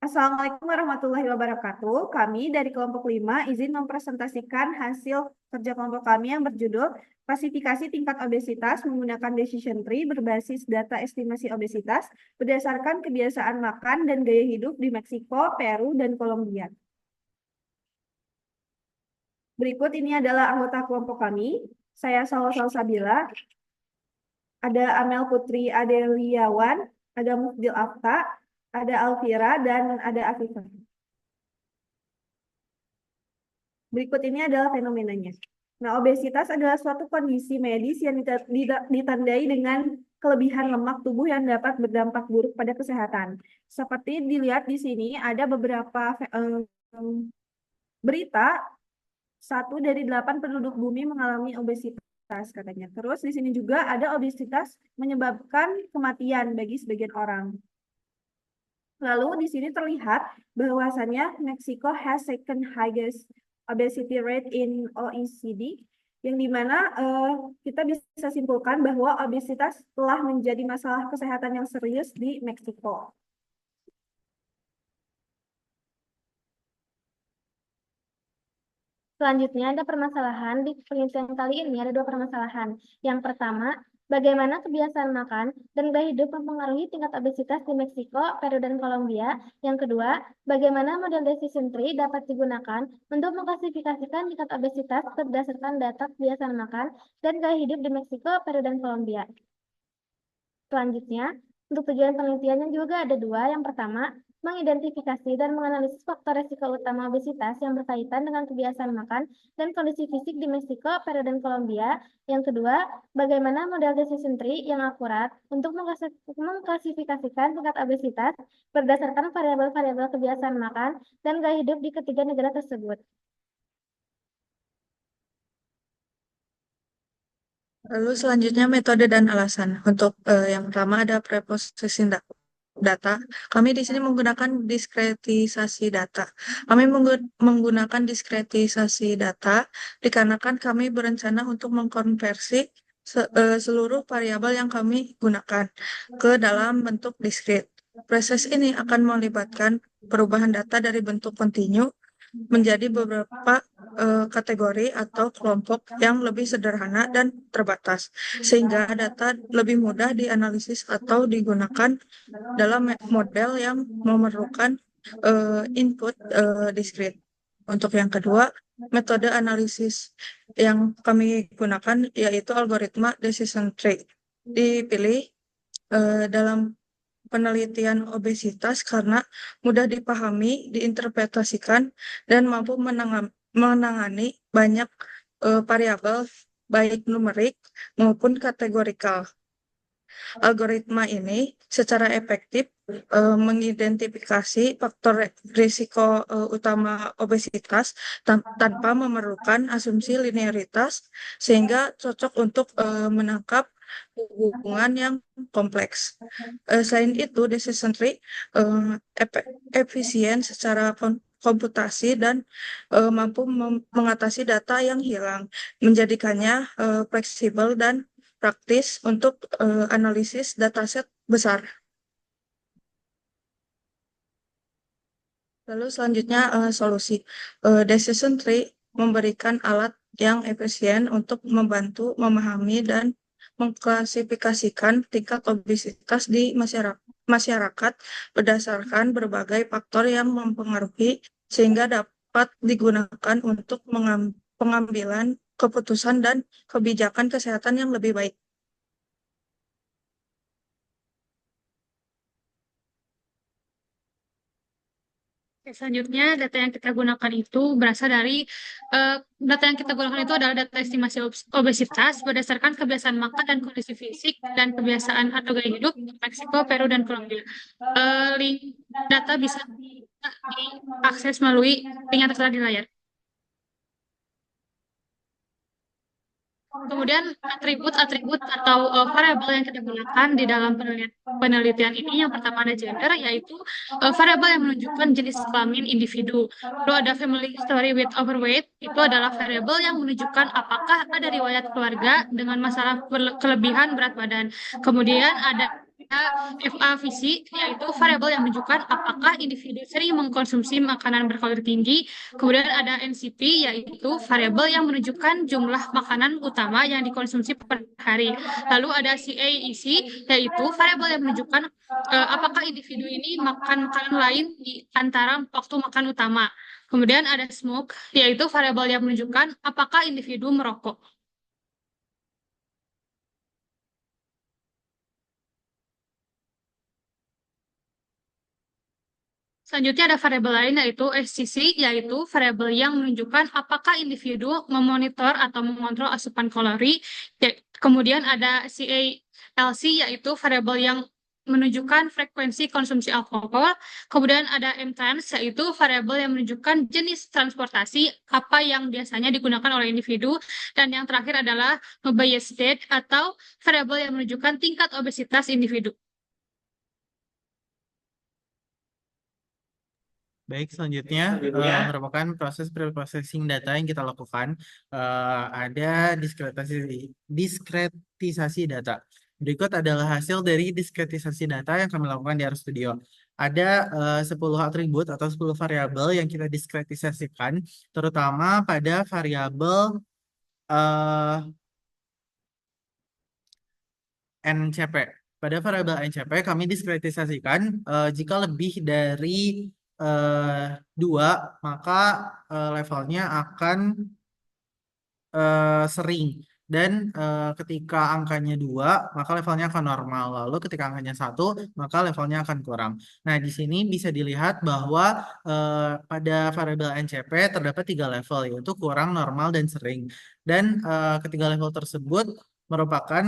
Assalamualaikum warahmatullahi wabarakatuh. Kami dari kelompok 5 izin mempresentasikan hasil kerja kelompok kami yang berjudul Klasifikasi Tingkat Obesitas menggunakan Decision Tree berbasis data estimasi obesitas berdasarkan kebiasaan makan dan gaya hidup di Meksiko, Peru, dan Kolombia. Berikut ini adalah anggota kelompok kami. Saya Salwa Sabila, ada Amel Putri Adeliawan, ada Mufdil Afta, ada Alvira, dan ada Afifah. Berikut ini adalah fenomenanya. Nah, obesitas adalah suatu kondisi medis yang ditandai dengan kelebihan lemak tubuh yang dapat berdampak buruk pada kesehatan. Seperti dilihat di sini, ada beberapa berita, 1 dari 8 penduduk bumi mengalami obesitas katanya. Terus di sini juga ada obesitas menyebabkan kematian bagi sebagian orang. Lalu di sini terlihat bahwasannya Meksiko has second highest obesity rate in OECD, yang dimana kita bisa simpulkan bahwa obesitas telah menjadi masalah kesehatan yang serius di Meksiko. Selanjutnya ada permasalahan di penelitian kali ini ada 2 permasalahan. Yang pertama, bagaimana kebiasaan makan dan gaya hidup mempengaruhi tingkat obesitas di Meksiko, Peru, dan Kolombia. Yang kedua, bagaimana model decision tree dapat digunakan untuk mengklasifikasikan tingkat obesitas berdasarkan data kebiasaan makan dan gaya hidup di Meksiko, Peru, dan Kolombia. Selanjutnya, untuk tujuan penelitiannya juga ada 2. Yang pertama, mengidentifikasi dan menganalisis faktor risiko utama obesitas yang berkaitan dengan kebiasaan makan dan kondisi fisik di Meksiko, Peru, dan Kolombia. Yang kedua, bagaimana model decision tree yang akurat untuk mengklasifikasikan tingkat obesitas berdasarkan variabel-variabel kebiasaan makan dan gaya hidup di ketiga negara tersebut. Lalu selanjutnya metode dan alasan. Untuk yang pertama ada preprocessing data. Kami di sini menggunakan diskretisasi data. Kami menggunakan diskretisasi data dikarenakan kami berencana untuk mengkonversi seluruh variabel yang kami gunakan ke dalam bentuk diskret. Proses ini akan melibatkan perubahan data dari bentuk kontinu menjadi beberapa kategori atau kelompok yang lebih sederhana dan terbatas, sehingga data lebih mudah dianalisis atau digunakan dalam model yang memerlukan input diskret. Untuk yang kedua, metode analisis yang kami gunakan yaitu algoritma decision tree. Dipilih dalam penelitian obesitas karena mudah dipahami, diinterpretasikan, dan mampu menangani banyak variabel baik numerik maupun kategorikal. Algoritma ini secara efektif mengidentifikasi faktor risiko utama obesitas tanpa memerlukan asumsi linearitas, sehingga cocok untuk menangkap hubungan yang kompleks. Selain itu, decision tree efisien secara komputasi dan mampu mengatasi data yang hilang, menjadikannya fleksibel dan praktis untuk analisis dataset besar. Lalu selanjutnya solusi. Decision tree memberikan alat yang efisien untuk membantu memahami dan mengklasifikasikan tingkat obesitas di masyarakat berdasarkan berbagai faktor yang mempengaruhi, sehingga dapat digunakan untuk pengambilan keputusan dan kebijakan kesehatan yang lebih baik. Selanjutnya, data yang kita gunakan itu berasal dari data yang kita gunakan itu adalah data estimasi obesitas berdasarkan kebiasaan makan dan kondisi fisik dan kebiasaan atau gaya hidup di Meksiko, Peru, dan Kolombia. Link data bisa diakses melalui link yang tertera di layar. Kemudian atribut-atribut atau variabel yang kita gunakan di dalam penelitian ini, yang pertama ada gender, yaitu variabel yang menunjukkan jenis kelamin individu. Lalu ada family history with overweight, itu adalah variabel yang menunjukkan apakah ada riwayat keluarga dengan masalah kelebihan berat badan. Kemudian ada FAVC, yaitu variabel yang menunjukkan apakah individu sering mengkonsumsi makanan berkalori tinggi. Kemudian ada NCP, yaitu variabel yang menunjukkan jumlah makanan utama yang dikonsumsi per hari. Lalu ada CAEC, yaitu variabel yang menunjukkan apakah individu ini makan makanan lain di antara waktu makan utama. Kemudian ada SMOK, yaitu variabel yang menunjukkan apakah individu merokok. Selanjutnya ada variabel lain yaitu SCC, yaitu variabel yang menunjukkan apakah individu memonitor atau mengontrol asupan kalori. Kemudian ada CALC, yaitu variabel yang menunjukkan frekuensi konsumsi alkohol. Kemudian ada MTRANS, yaitu variabel yang menunjukkan jenis transportasi apa yang biasanya digunakan oleh individu. Dan yang terakhir adalah Mobius state atau variabel yang menunjukkan tingkat obesitas individu. Baik, selanjutnya merupakan proses preprocessing data yang kita lakukan. Ada diskretisasi data. Berikut adalah hasil dari diskretisasi data yang kami lakukan di RStudio. Ada 10 atribut atau 10 variabel yang kita diskretisasikan, terutama pada variabel NCP. Pada variabel NCP kami diskretisasikan jika lebih dari 2, maka levelnya akan sering. Dan ketika angkanya 2, maka levelnya akan normal. Lalu ketika angkanya 1, maka levelnya akan kurang. Nah, di sini bisa dilihat bahwa pada variabel NCP terdapat 3 level, yaitu kurang, normal, dan sering. Dan ketiga level tersebut merupakan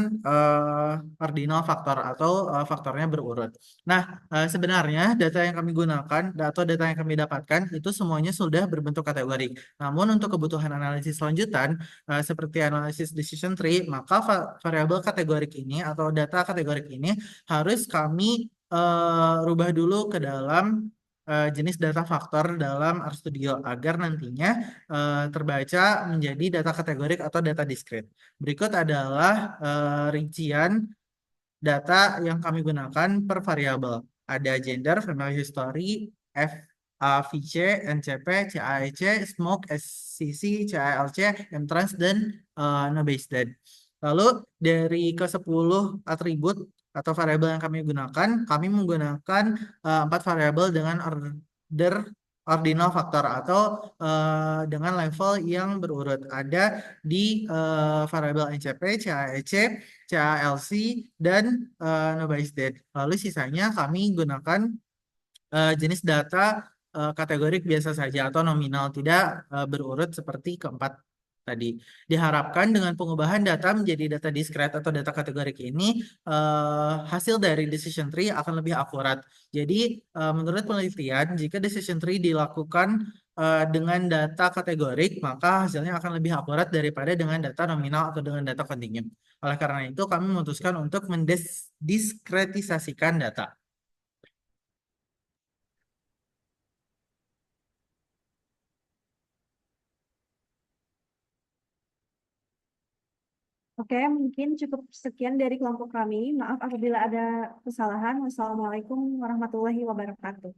ordinal faktor atau faktornya berurut. Nah, sebenarnya data yang kami gunakan atau data yang kami dapatkan itu semuanya sudah berbentuk kategori. Namun untuk kebutuhan analisis lanjutan seperti analisis decision tree, maka variabel kategorik ini atau data kategorik ini harus kami rubah dulu ke dalam jenis data faktor dalam RStudio agar nantinya terbaca menjadi data kategorik atau data diskret. Berikut adalah rincian data yang kami gunakan per variabel. Ada gender, family history, FAVC, NCP, CAEC, SMOK, SCC, CALC, MTRANS, dan no-based. Lalu dari ke-10 atribut atau variabel yang kami gunakan, kami menggunakan 4 variabel dengan order ordinal faktor atau dengan level yang berurut. Ada di variabel NCP, CAEC, CALC, dan no-based. Lalu sisanya kami gunakan jenis data kategorik biasa saja atau nominal, tidak berurut seperti keempat tadi. Diharapkan dengan pengubahan data menjadi data diskret atau data kategorik ini, hasil dari decision tree akan lebih akurat. Jadi, menurut penelitian, jika decision tree dilakukan dengan data kategorik, maka hasilnya akan lebih akurat daripada dengan data nominal atau dengan data kontingen. Oleh karena itu, kami memutuskan untuk mendiskretisasikan data. Oke, mungkin cukup sekian dari kelompok kami. Maaf apabila ada kesalahan. Wassalamualaikum warahmatullahi wabarakatuh.